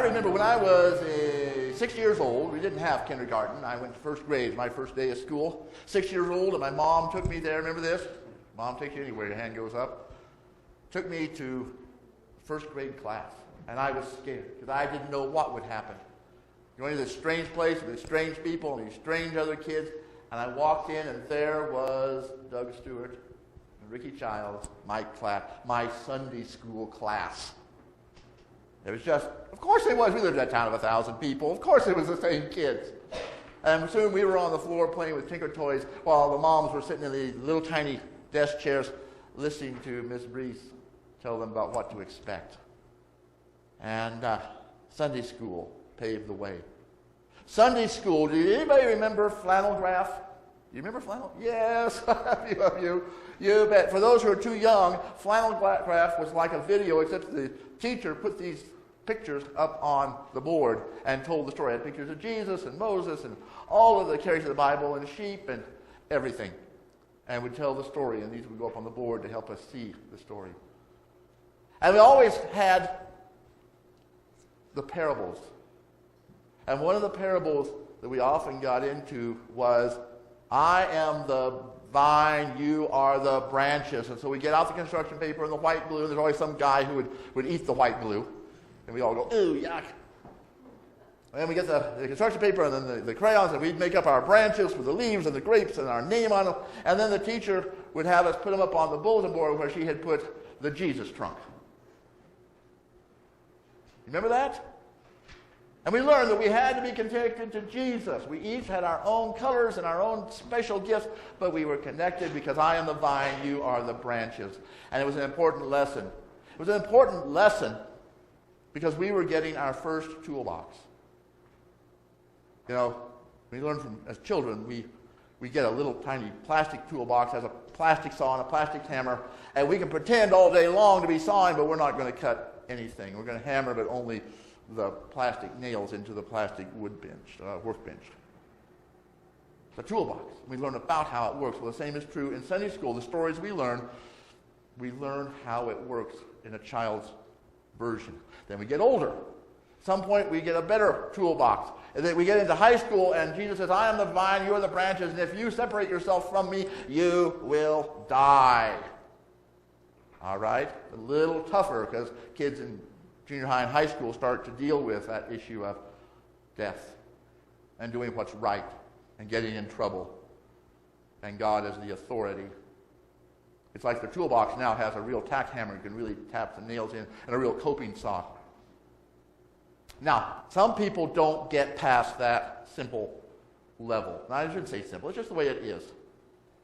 I remember when I was 6 years old, we didn't have kindergarten. I went to first grade, my first day of school. 6 years old, and my mom took me there. Remember this? Mom takes you anywhere, your hand goes up. Took me to first grade class, and I was scared because I didn't know what would happen. Going to this strange place with these strange people and these strange other kids, and I walked in, and there was Doug Stewart and Ricky Childs, my Sunday school class. It was just, of course it was. We lived in a town of 1,000 people. Of course it was the same kids. And soon we were on the floor playing with Tinker Toys while the moms were sitting in the little tiny desk chairs listening to Miss Brees tell them about what to expect. And Sunday school paved the way. Sunday school, do anybody remember flannel graph? You remember flannel? Yes, a few of you. You bet. For those who are too young, flannel graph was like a video, except the teacher put these pictures up on the board and told the story. Had pictures of Jesus and Moses and all of the characters of the Bible and sheep and everything. And would tell the story, and these would go up on the board to help us see the story. And we always had the parables. And one of the parables that we often got into was, I am the vine, you are the branches. And so we get out the construction paper and the white glue, and there's always some guy who would eat the white glue. And we all go, ooh, yuck. And then we get the construction paper and then the crayons, and we'd make up our branches with the leaves and the grapes and our name on them. And then the teacher would have us put them up on the bulletin board where she had put the Jesus trunk. Remember that? And we learned that we had to be connected to Jesus. We each had our own colors and our own special gifts, but we were connected because I am the vine, you are the branches. And it was an important lesson. It was an important lesson because we were getting our first toolbox. You know, we learned from, as children, we get a little tiny plastic toolbox, has a plastic saw and a plastic hammer, and we can pretend all day long to be sawing, but we're not going to cut anything. We're going to hammer, but only the plastic nails into the plastic workbench. The toolbox. We learn about how it works. Well, the same is true in Sunday school. The stories we learn how it works in a child's version. Then we get older. At some point, we get a better toolbox. And then we get into high school, and Jesus says, I am the vine, you are the branches, and if you separate yourself from me, you will die. All right? A little tougher, because kids in junior high and high school start to deal with that issue of death and doing what's right and getting in trouble. And God as the authority. It's like the toolbox now has a real tack hammer. You can really tap the nails in, and a real coping saw. Now, some people don't get past that simple level. Now, I shouldn't say simple. It's just the way it is.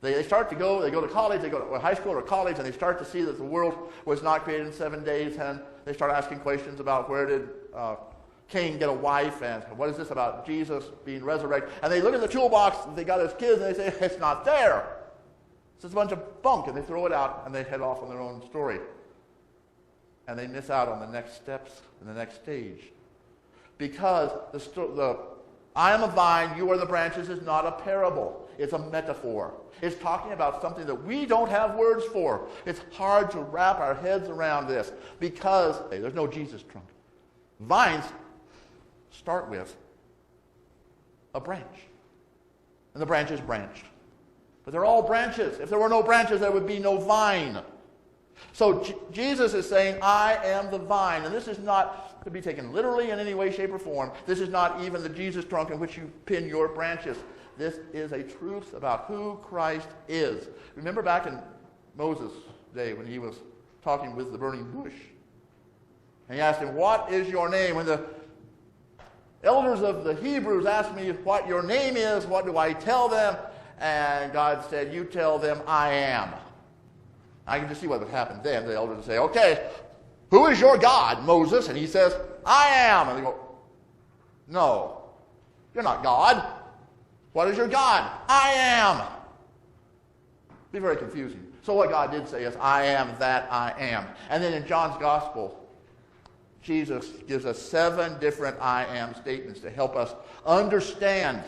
They start to go to college, they go to high school or college, and they start to see that the world was not created in 7 days, and they start asking questions about where did Cain get a wife, and what is this about Jesus being resurrected? And they look at the toolbox that they got as kids, and they say, it's not there. It's just a bunch of bunk, and they throw it out, and they head off on their own story. And they miss out on the next steps and the next stage. Because the I am a vine, you are the branches is not a parable. It's a metaphor. It's talking about something that we don't have words for. It's hard to wrap our heads around this because there's no Jesus trunk. Vines start with a branch. And the branch is branched. But they're all branches. If there were no branches, there would be no vine. So Jesus is saying, I am the vine. And this is not to be taken literally in any way, shape, or form. This is not even the Jesus trunk in which you pin your branches. This is a truth about who Christ is. Remember back in Moses' day when he was talking with the burning bush. And he asked him, what is your name? When the elders of the Hebrews asked me what your name is, what do I tell them? And God said, you tell them I am. I can just see what would happen then. The elders would say, okay, who is your God, Moses? And he says, I am. And they go, no, you're not God. What is your God? I am. It'd be very confusing. So what God did say is, I am that I am. And then in John's Gospel, Jesus gives us 7 different I am statements to help us understand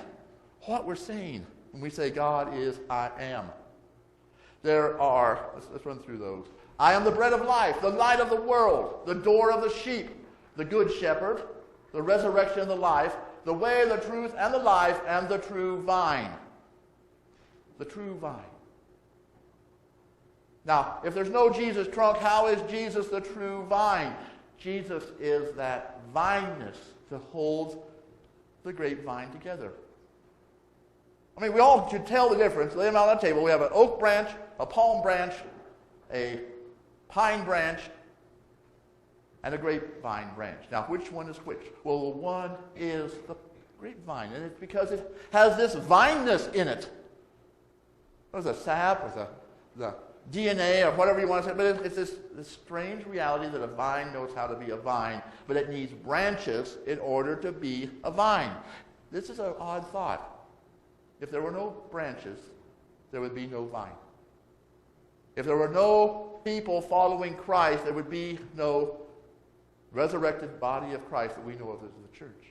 what we're saying when we say God is I am. There are, let's run through those. I am the bread of life, the light of the world, the door of the sheep, the good shepherd, the resurrection and the life, the way, the truth, and the life, and the true vine. The true vine. Now, if there's no Jesus trunk, how is Jesus the true vine? Jesus is that vineness that holds the grapevine together. I mean, we all should tell the difference. Lay them out on the table. We have an oak branch, a palm branch, a pine branch, and a grapevine branch. Now, which one is which? Well, the one is the grapevine, and it's because it has this vineness in it. There's a sap, or the DNA, or whatever you want to say, but it's this strange reality that a vine knows how to be a vine, but it needs branches in order to be a vine. This is an odd thought. If there were no branches, there would be no vine. If there were no people following Christ, there would be no resurrected body of Christ that we know of as the church.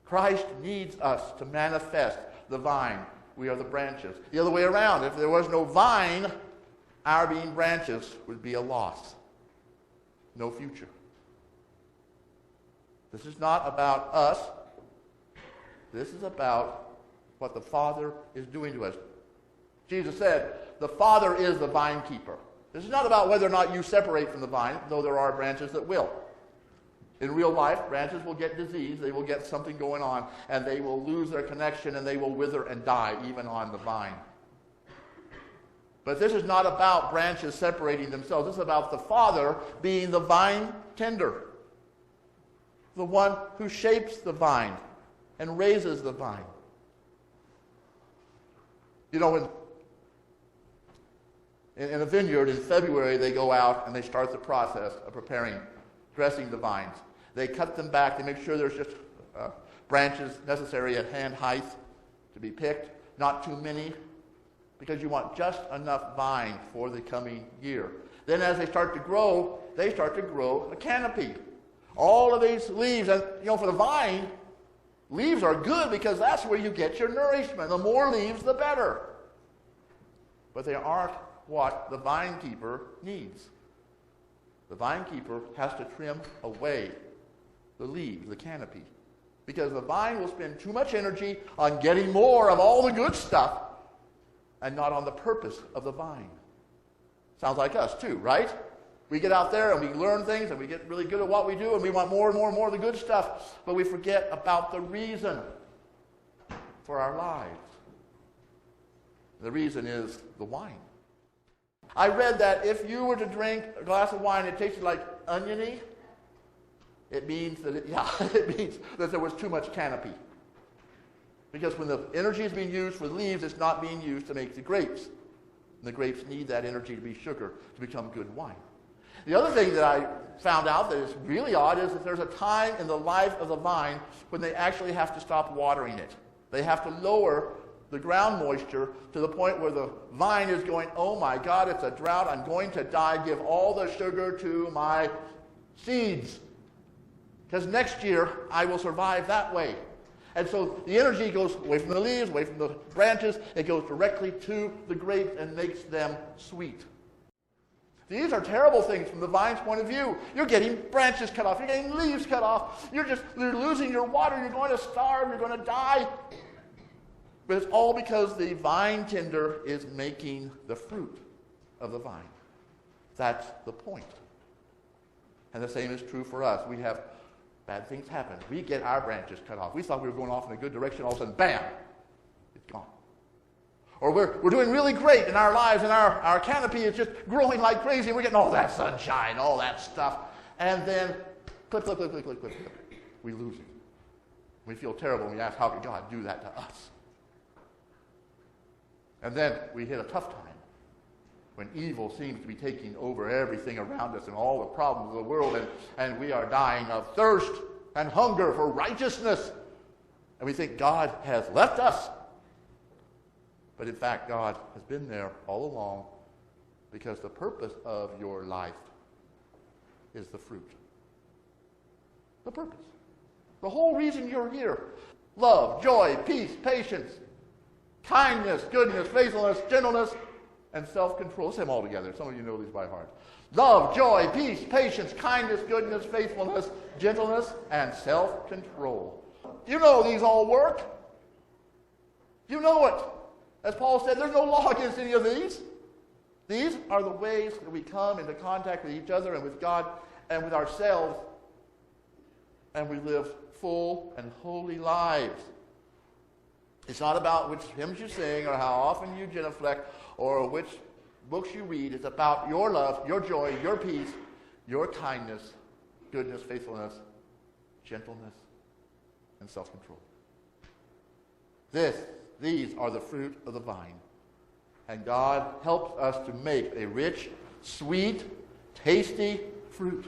Christ needs us to manifest the vine. We are the branches. The other way around, if there was no vine, our being branches would be a loss. No future. This is not about us. This is about what the Father is doing to us. Jesus said, the Father is the vine keeper. This is not about whether or not you separate from the vine, though there are branches that will. In real life, branches will get disease, they will get something going on, and they will lose their connection, and they will wither and die, even on the vine. But this is not about branches separating themselves. This is about the Father being the vine tender, the one who shapes the vine and raises the vine. You know, in a vineyard in February, they go out and they start the process of dressing the vines. They cut them back. They make sure there's just branches necessary at hand height to be picked, not too many, because you want just enough vine for the coming year. Then as they start to grow a canopy. All of these leaves, and for the vine, leaves are good because that's where you get your nourishment. The more leaves, the better. But they aren't what the vine keeper needs. The vine keeper has to trim away the leaves, the canopy, because the vine will spend too much energy on getting more of all the good stuff and not on the purpose of the vine. Sounds like us too, right? We get out there and we learn things and we get really good at what we do and we want more and more and more of the good stuff, but we forget about the reason for our lives. The reason is the wine. I read that if you were to drink a glass of wine that tasted like oniony, it means that there was too much canopy. Because when the energy is being used for the leaves, it's not being used to make the grapes. And the grapes need that energy to be sugar to become good wine. The other thing that I found out that is really odd is that there's a time in the life of the vine when they actually have to stop watering it. They have to lower the ground moisture to the point where the vine is going, oh my God, it's a drought, I'm going to die, give all the sugar to my seeds. Because next year I will survive that way. And so the energy goes away from the leaves, away from the branches, it goes directly to the grapes and makes them sweet. These are terrible things from the vine's point of view. You're getting branches cut off, you're getting leaves cut off, you're losing your water, you're going to starve, you're going to die. But it's all because the vine tender is making the fruit of the vine. That's the point. And the same is true for us. We have bad things happen. We get our branches cut off. We thought we were going off in a good direction. All of a sudden, bam, it's gone. Or we're doing really great in our lives, and our canopy is just growing like crazy. We're getting all that sunshine, all that stuff. And then, clip, we lose it. We feel terrible, and we ask, how could God do that to us? And then we hit a tough time when evil seems to be taking over everything around us and all the problems of the world, and we are dying of thirst and hunger for righteousness. And we think God has left us. But in fact, God has been there all along, because the purpose of your life is the fruit. The purpose. The whole reason you're here. Love, joy, peace, patience, kindness, goodness, faithfulness, gentleness, and self-control. Let's say them all together. Some of you know these by heart. Love, joy, peace, patience, kindness, goodness, faithfulness, gentleness, and self-control. Do you know these all work? You know it. As Paul said, there's no law against any of these. These are the ways that we come into contact with each other and with God and with ourselves, and we live full and holy lives. It's not about which hymns you sing or how often you genuflect or which books you read. It's about your love, your joy, your peace, your kindness, goodness, faithfulness, gentleness, and self-control. These are the fruit of the vine. And God helps us to make a rich, sweet, tasty fruit.